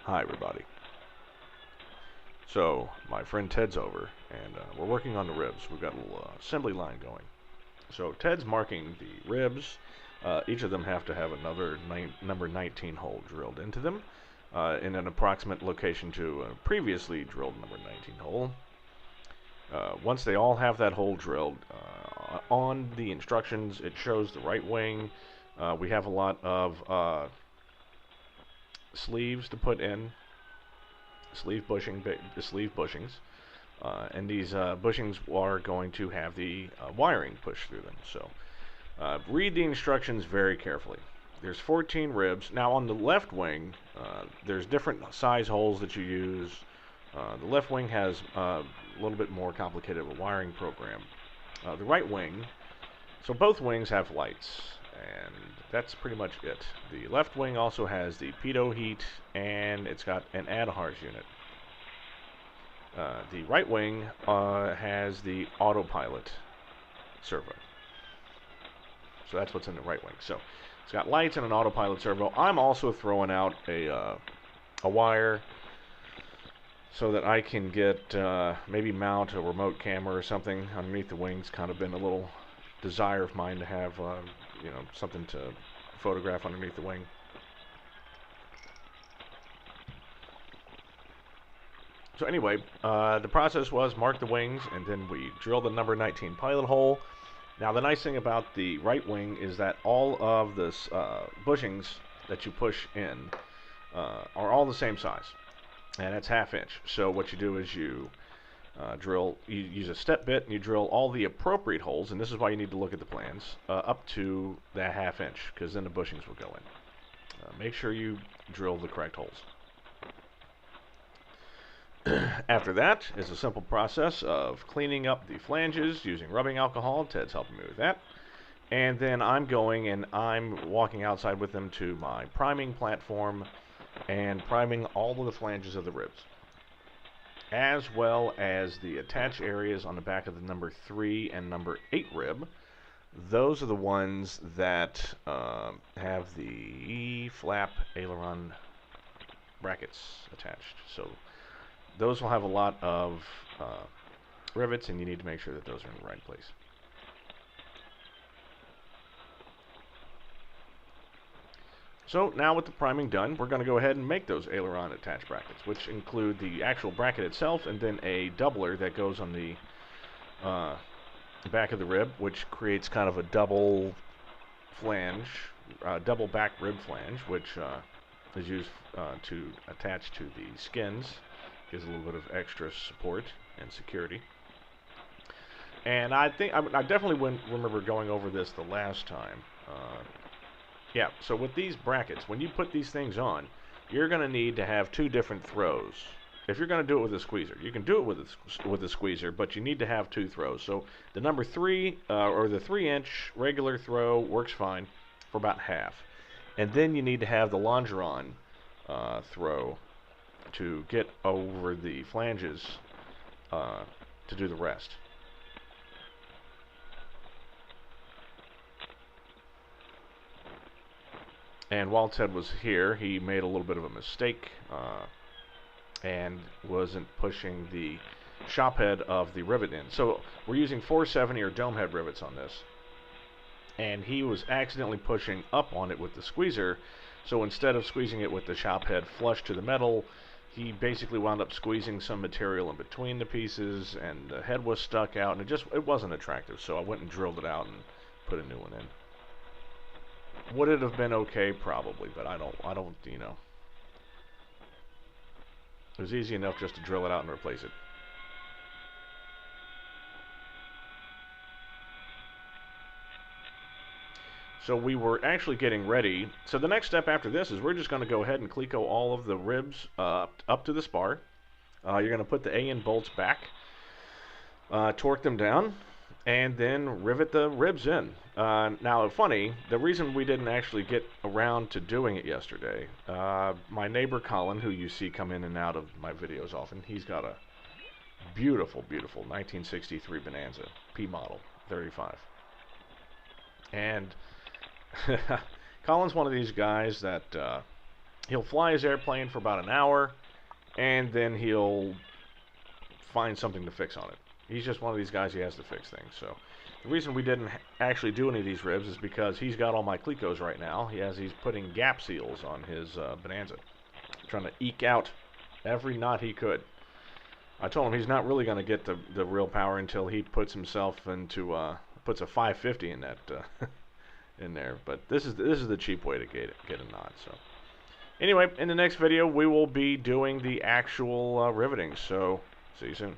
Hi everybody. So my friend Ted's over, and we're working on the ribs. We've got a little assembly line going. So Ted's marking the ribs. Each of them have to have another number 19 hole drilled into them in an approximate location to a previously drilled number 19 hole. Once they all have that hole drilled, on the instructions it shows the right wing. We have a lot of sleeves to put in, sleeve bushings, and these bushings are going to have the wiring pushed through them. So read the instructions very carefully. There's 14 ribs. Now on the left wing, there's different size holes that you use. The left wing has a little bit more complicated of a wiring program. The right wing, so both wings have lights, and that's pretty much it. The left wing also has the pitot heat, and it's got an ad-harsh unit. The right wing has the autopilot servo. So that's what's in the right wing. So it's got lights and an autopilot servo. I'm also throwing out a wire so that I can get maybe mount a remote camera or something underneath the wings. Kind of been a little desire of mine to have something to photograph underneath the wing. So anyway, the process was mark the wings, and then we drill the number 19 pilot hole. Now the nice thing about the right wing is that all of the bushings that you push in are all the same size, and it's 1/2 inch. So what you do is you you use a step bit and you drill all the appropriate holes, and this is why you need to look at the plans, up to that 1/2 inch, because then the bushings will go in. Make sure you drill the correct holes. After that is a simple process of cleaning up the flanges using rubbing alcohol. Ted's helping me with that. And then I'm going and I'm walking outside with them to my priming platform and priming all of the flanges of the ribs, as well as the attach areas on the back of the number 3 and number 8 rib. Those are the ones that have the flap aileron brackets attached. So those will have a lot of rivets, and you need to make sure that those are in the right place. So now with the priming done, we're going to go ahead and make those aileron attach brackets, which include the actual bracket itself and then a doubler that goes on the back of the rib, which creates kind of a double flange, double back rib flange, which is used to attach to the skins. Gives a little bit of extra support and security. And I think I definitely remember going over this the last time. Yeah, so with these brackets, when you put these things on, you're going to need to have 2 different throws. If you're going to do it with a squeezer, you can do it with a squeezer, but you need to have 2 throws. So the number 3 or the 3-inch regular throw works fine for about half, and then you need to have the longeron throw to get over the flanges to do the rest. And while Ted was here, he made a little bit of a mistake and wasn't pushing the shop head of the rivet in. So we're using 470 or dome head rivets on this, and he was accidentally pushing up on it with the squeezer. So instead of squeezing it with the shop head flush to the metal, he basically wound up squeezing some material in between the pieces, and the head was stuck out, and it wasn't attractive. So I went and drilled it out and put a new one in. Would it have been okay? Probably, but I don't, it was easy enough just to drill it out and replace it. So we were actually getting ready. So the next step after this is we're just going to go ahead and cleco all of the ribs up to the spar. You're going to put the A-N bolts back, torque them down, and then rivet the ribs in. Now, funny, the reason we didn't actually get around to doing it yesterday, my neighbor Colin, who you see come in and out of my videos often, he's got a beautiful, beautiful 1963 Bonanza P model 35. And Colin's one of these guys that He'll fly his airplane for about an hour, and then he'll find something to fix on it. He's just one of these guys, he has to fix things. So the reason we didn't actually do any of these ribs is because he's got all my Clecos right now. He's putting gap seals on his Bonanza, trying to eke out every knot he could. I told him he's not really going to get the real power until he puts himself into puts a 550 in that in there. But this is the cheap way to get a knot. So anyway, in the next video we will be doing the actual riveting. So see you soon.